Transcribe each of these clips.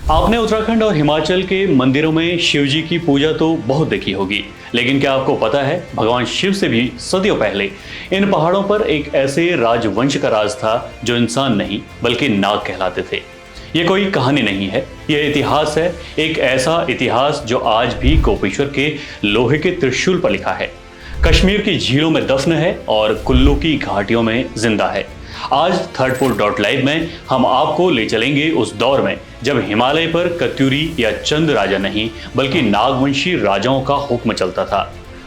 आपने उत्तराखंड और हिमाचल के मंदिरों में शिव जी की पूजा तो बहुत देखी होगी, लेकिन क्या आपको पता है भगवान शिव से भी सदियों पहले इन पहाड़ों पर एक ऐसे राजवंश का राज था जो इंसान नहीं बल्कि नाग कहलाते थे। ये कोई कहानी नहीं है, यह इतिहास है, एक ऐसा इतिहास जो आज भी गोपेश्वर के लोहे के त्रिशूल पर लिखा है, कश्मीर की झीलों में दफन है और कुल्लू की घाटियों में जिंदा है। आज थर्ड पोल डॉट लाइव में हम आपको ले चलेंगे उस दौर में जब हिमालय पर कत्यूरी या चंद राजा नहीं बल्कि नागवंशी राजाओं का हुक्म चलता था।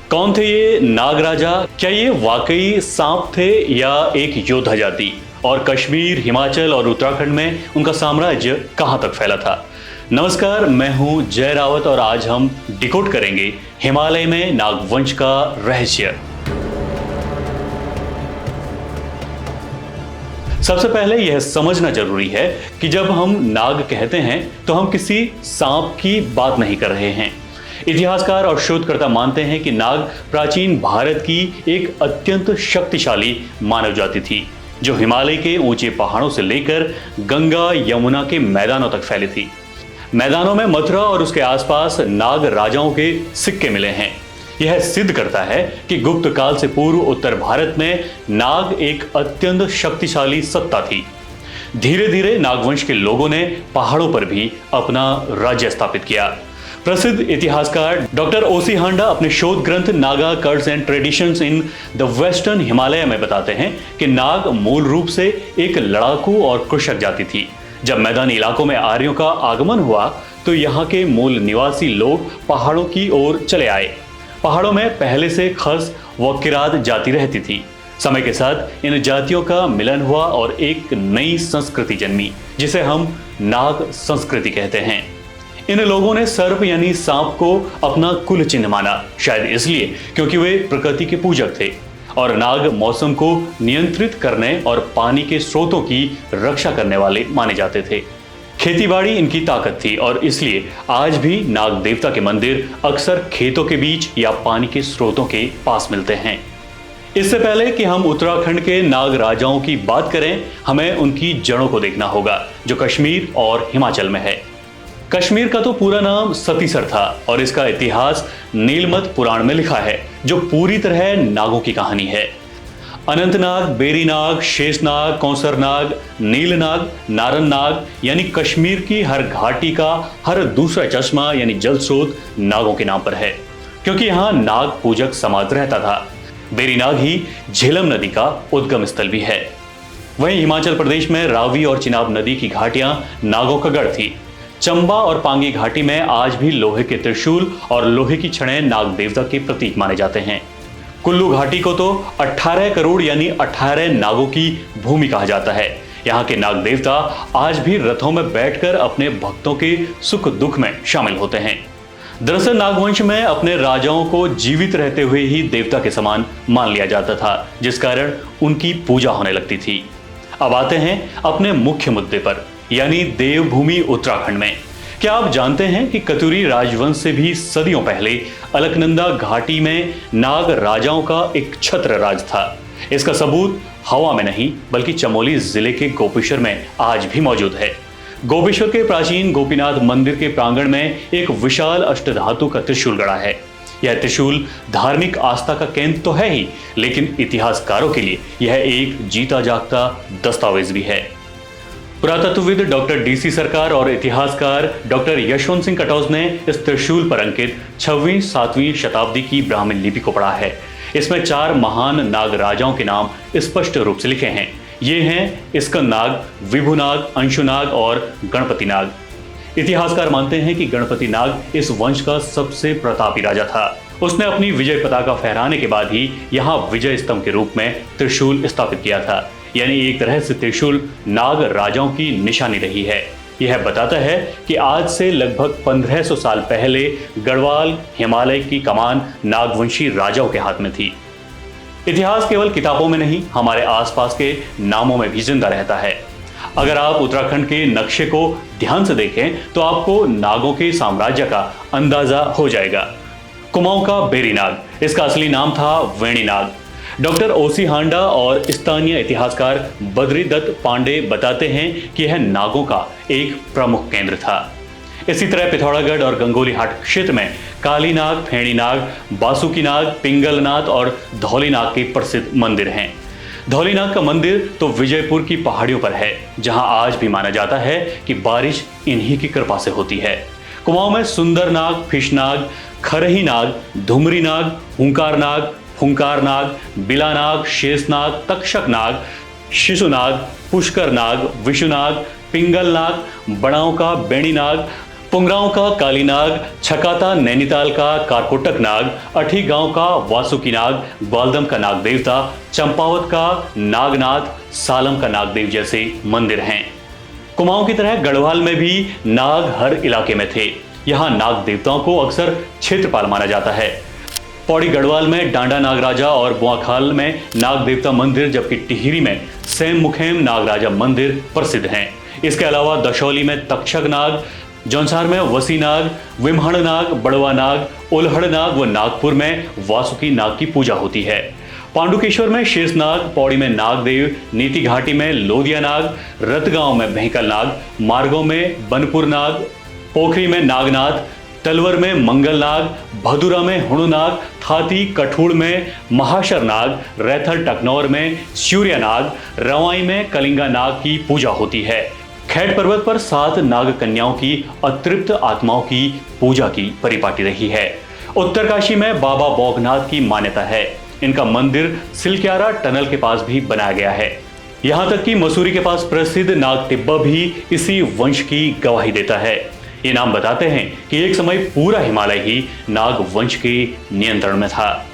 कौन थे ये नाग राजा? क्या ये वाकई सांप थे या एक योद्धा जाति? और कश्मीर, हिमाचल और उत्तराखंड में उनका साम्राज्य कहां तक फैला था? नमस्कार, मैं हूं जय रावत और आज हम डिकोड करेंगे हिमालय में नागवंश का रहस्य। सबसे पहले यह समझना जरूरी है कि जब हम नाग कहते हैं तो हम किसी सांप की बात नहीं कर रहे हैं। इतिहासकार और शोधकर्ता मानते हैं कि नाग प्राचीन भारत की एक अत्यंत शक्तिशाली मानव जाति थी जो हिमालय के ऊंचे पहाड़ों से लेकर गंगा यमुना के मैदानों तक फैली थी। मैदानों में मथुरा और उसके आसपास नाग राजाओं के सिक्के मिले हैं। यह सिद्ध करता है कि गुप्त काल से पूर्व उत्तर भारत में नाग एक अत्यंत शक्तिशाली सत्ता थी। धीरे धीरे नागवंश के लोगों ने पहाड़ों पर भी अपना राज्य स्थापित किया। प्रसिद्ध इतिहासकार डॉक्टर ओसी हांडा अपने शोध ग्रंथ Naga cults and traditions in the western Himalaya में बताते हैं कि नाग मूल रूप से एक लड़ाकू और कृषक जाति थी। जब मैदानी इलाकों में आर्यों का आगमन हुआ तो यहाँ के मूल निवासी लोग पहाड़ों की ओर चले आए। पहाड़ों में पहले से खस व किरात जाति रहती थी। समय के साथ इन जातियों का मिलन हुआ और एक नई संस्कृति जन्मी जिसे हम नाग संस्कृति कहते हैं। इन लोगों ने सर्प यानी सांप को अपना कुल चिन्ह माना, शायद इसलिए क्योंकि वे प्रकृति के पूजक थे और नाग मौसम को नियंत्रित करने और पानी के स्रोतों की रक्षा करने वाले माने जाते थे। खेतीबाड़ी इनकी ताकत थी और इसलिए आज भी नाग देवता के मंदिर अक्सर खेतों के बीच या पानी के स्रोतों के पास मिलते हैं। इससे पहले कि हम उत्तराखंड के नाग राजाओं की बात करें, हमें उनकी जड़ों को देखना होगा जो कश्मीर और हिमाचल में है। कश्मीर का तो पूरा नाम सतीसर था और इसका इतिहास नीलमत पुराण में लिखा है जो पूरी तरह नागों की कहानी है। अनंतनाग, बेरीनाग, शेषनाग, कौसरनाग, नीलनाग, नारननाग यानी कश्मीर की हर घाटी का हर दूसरा चश्मा यानी जल स्रोत नागों के नाम पर है, क्योंकि यहाँ नाग पूजक समाज रहता था। बेरीनाग ही झेलम नदी का उद्गम स्थल भी है। वहीं हिमाचल प्रदेश में रावी और चिनाब नदी की घाटियां नागों का गढ़ थी। चंबा और पांगी घाटी में आज भी लोहे के त्रिशूल और लोहे की छड़ें नाग देवता के प्रतीक माने जाते हैं। कुल्लू घाटी को तो 18 करोड़ यानी 18 नागों की भूमि कहा जाता है। यहाँ के नाग देवता आज भी रथों में बैठकर अपने भक्तों के सुख दुख में शामिल होते हैं। दरअसल नागवंश में अपने राजाओं को जीवित रहते हुए ही देवता के समान मान लिया जाता था, जिस कारण उनकी पूजा होने लगती थी। अब आते हैं अपने मुख्य मुद्दे पर, यानी देवभूमि उत्तराखंड में। क्या आप जानते हैं कि कत्यूरी राजवंश से भी सदियों पहले अलकनंदा घाटी में नाग राजाओं का एक छत्र राज था? इसका सबूत हवा में नहीं बल्कि चमोली जिले के गोपेश्वर में आज भी मौजूद है। गोपेश्वर के प्राचीन गोपीनाथ मंदिर के प्रांगण में एक विशाल अष्टधातु का त्रिशूल गड़ा है। यह त्रिशूल धार्मिक आस्था का केंद्र तो है ही, लेकिन इतिहासकारों के लिए यह एक जीता जागता दस्तावेज भी है। पुरातत्वविद डॉक्टर डीसी सरकार और इतिहासकार डॉक्टर यशवंत सिंह कटौज ने इस त्रिशूल पर अंकित 6वीं-7वीं शताब्दी की ब्राह्मी लिपि को पढ़ा है। इसमें 4 महान नाग राजाओं के नाम स्पष्ट रूप से लिखे हैं। ये हैं स्कंदनाग, विभुनाग, अंशुनाग और गणपति नाग। इतिहासकार मानते हैं कि गणपति नाग इस वंश का सबसे प्रतापी राजा था। उसने अपनी विजय पताका फहराने के बाद ही यहाँ विजय स्तंभ के रूप में त्रिशूल स्थापित किया था, यानी एक तरह से त्रिशूल नाग राजाओं की निशानी रही है। यह बताता है कि आज से लगभग 1500 साल पहले गढ़वाल हिमालय की कमान नागवंशी राजाओं के हाथ में थी। इतिहास केवल किताबों में नहीं, हमारे आसपास के नामों में भी जिंदा रहता है। अगर आप उत्तराखंड के नक्शे को ध्यान से देखें तो आपको नागों के साम्राज्य का अंदाजा हो जाएगा। कुमाऊं का बेरीनाग, इसका असली नाम था वेणीनाग। डॉक्टर ओसी हांडा और स्थानीय इतिहासकार बद्री दत्त पांडे बताते हैं कि यह नागों का एक प्रमुख केंद्र था। इसी तरह पिथौरागढ़ और गंगोली हाट क्षेत्र में काली नाग, फेणी नाग, बासुकी नाग, पिंगलनाथ और धौलीनाग के प्रसिद्ध मंदिर हैं। धौलीनाग का मंदिर तो विजयपुर की पहाड़ियों पर है, जहां आज भी माना जाता है कि बारिश इन्हीं की कृपा से होती है। कुमाऊं में सुंदर नाग, फिश नाग, खरही नाग, धुमरी नाग, हुंकार नाग, फुंकार नाग, बिला नाग, शेष नाग, तक्षक नाग, शिशु नाग, पुष्कर नाग, विशुनाग, पिंगल नाग, बड़ाओं का बेणी नाग, पुंगराओं का काली नाग, छकाता नैनीताल का कारकोटक नाग, अठी गांव का वासुकी नाग, ग्वालदम का नाग देवता, चंपावत का नागनाथ, सालम का नागदेव जैसे मंदिर हैं। कुमाऊं की तरह गढ़वाल में भी नाग हर इलाके में थे। यहाँ नाग देवताओं को अक्सर क्षेत्रपाल माना जाता है। पौड़ी गढ़वाल में डांडा नागराजा और बुआखाल में नाग देवता मंदिर, जबकि टिहरी में सेम मुखेम नागराजा मंदिर प्रसिद्ध हैं। इसके अलावा दशौली में तक्षक नाग, जौनसार में वसी नाग, विमहण नाग, बड़वा नाग, उलहड़ नाग व नागपुर में वासुकी नाग की पूजा होती है। पांडुकेश्वर में शेष नाग, पौड़ी में नागदेव, नीति घाटी में लोदिया नाग, रतगांव में भैंकल नाग, मार्गो में बनपुर नाग, पोखरी में नागनाथ, तलवर में मंगल नाग, भदुरा में हुणु नाग, थाती कठूड़ में महाशर नाग, रैथल टकनौर में सूर्य नाग, रवाई में कलिंगा नाग की पूजा होती है। खैट पर्वत पर 7 नाग कन्याओं की अतृप्त आत्माओं की पूजा की परिपाटी रही है। उत्तरकाशी में बाबा बौगनाथ की मान्यता है। इनका मंदिर सिलक्यारा टनल के पास भी बनाया गया है। यहां तक कि मसूरी के पास प्रसिद्ध नाग टिब्बा भी इसी वंश की गवाही देता है। ये नाम बताते हैं कि एक समय पूरा हिमालय ही नाग वंश के नियंत्रण में था।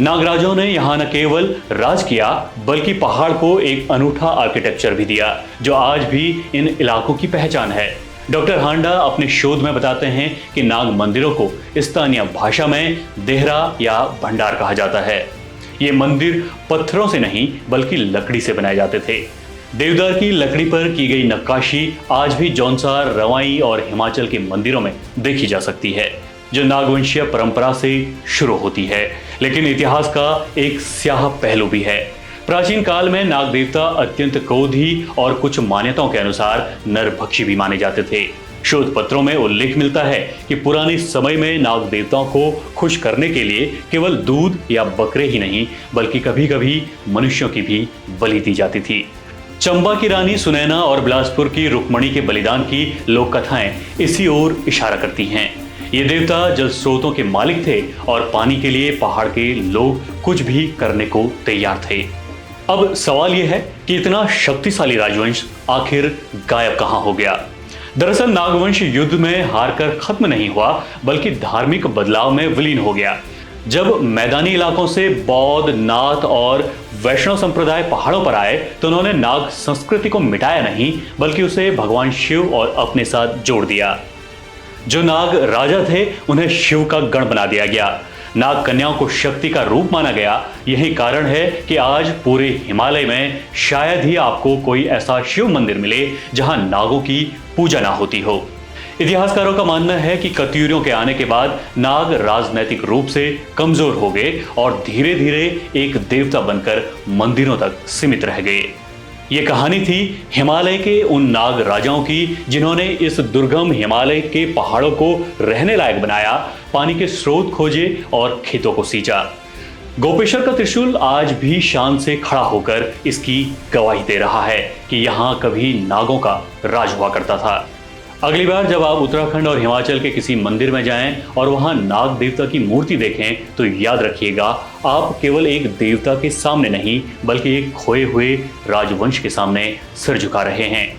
नागराजाओं ने यहाँ न केवल राज किया, बल्कि पहाड़ को एक अनूठा आर्किटेक्चर भी दिया, जो आज भी इन इलाकों की पहचान है। डॉक्टर हांडा अपने शोध में बताते हैं कि नाग मंदिरों को स्थानीय भाषा में देहरा या भंडार कहा जाता है। ये मंदिर पत्थरों से नहीं बल्कि लकड़ी से बनाए जाते थे। देवदार की लकड़ी पर की गई नक्काशी आज भी जौनसार, रवाई और हिमाचल के मंदिरों में देखी जा सकती है, जो नागवंशीय परंपरा से शुरू होती है। लेकिन इतिहास का एक स्याह पहलू भी है। प्राचीन काल में नाग देवता अत्यंत क्रोधी और कुछ मान्यताओं के अनुसार नरभक्षी भी माने जाते थे। शोध पत्रों में उल्लेख मिलता है कि पुराने समय में नाग देवताओं को खुश करने के लिए केवल दूध या बकरे ही नहीं, बल्कि कभी कभी मनुष्यों की भी बलि दी जाती थी। चंबा की रानी सुनैना और बिलासपुर की रुक्मणी के बलिदान की लोक कथाएं इसी ओर इशारा करती हैं। ये देवता जल स्रोतों के मालिक थे और पानी के लिए पहाड़ के लोग कुछ भी करने को तैयार थे। अब सवाल यह है कि इतना शक्तिशाली राजवंश आखिर गायब कहां हो गया। दरअसल नागवंश युद्ध में हारकर खत्म नहीं हुआ, बल्कि धार्मिक बदलाव में विलीन हो गया। जब मैदानी इलाकों से बौद्ध, नाथ और वैष्णव संप्रदाय पहाड़ों पर आए, तो उन्होंने नाग संस्कृति को मिटाया नहीं, बल्कि उसे भगवान शिव और अपने साथ जोड़ दिया। जो नाग राजा थे, उन्हें शिव का गण बना दिया गया। नाग कन्याओं को शक्ति का रूप माना गया। यही कारण है कि आज पूरे हिमालय में शायद ही आपको कोई ऐसा शिव मंदिर मिले जहां नागों की पूजा ना होती हो। इतिहासकारों का मानना है कि कत्यूरियों के आने के बाद नाग राजनैतिक रूप से कमजोर हो गए और धीरे धीरे एक देवता बनकर मंदिरों तक सीमित रह गए। ये कहानी थी हिमालय के उन नाग राजाओं की, जिन्होंने इस दुर्गम हिमालय के पहाड़ों को रहने लायक बनाया, पानी के स्रोत खोजे और खेतों को सींचा। गोपेश्वर का त्रिशूल आज भी शान से खड़ा होकर इसकी गवाही दे रहा है कि यहाँ कभी नागों का राज हुआ करता था। अगली बार जब आप उत्तराखंड और हिमाचल के किसी मंदिर में जाएं और वहां नाग देवता की मूर्ति देखें, तो याद रखिएगा, आप केवल एक देवता के सामने नहीं, बल्कि एक खोए हुए राजवंश के सामने सिर झुका रहे हैं।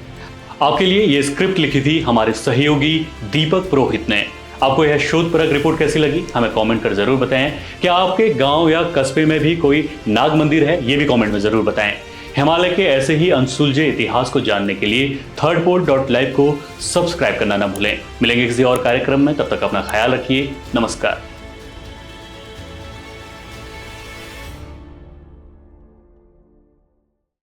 आपके लिए ये स्क्रिप्ट लिखी थी हमारे सहयोगी दीपक पुरोहित ने। आपको यह शोधपरक रिपोर्ट कैसी लगी, हमें कमेंट कर जरूर बताएं। क्या आपके गांव या कस्बे में भी कोई नाग मंदिर है, ये भी कमेंट में जरूर बताएं। हिमालय के ऐसे ही अनसुलझे इतिहास को जानने के लिए thirdpole.live को सब्सक्राइब करना ना भूलें। मिलेंगे किसी और कार्यक्रम में, तब तक अपना ख्याल रखिए। नमस्कार।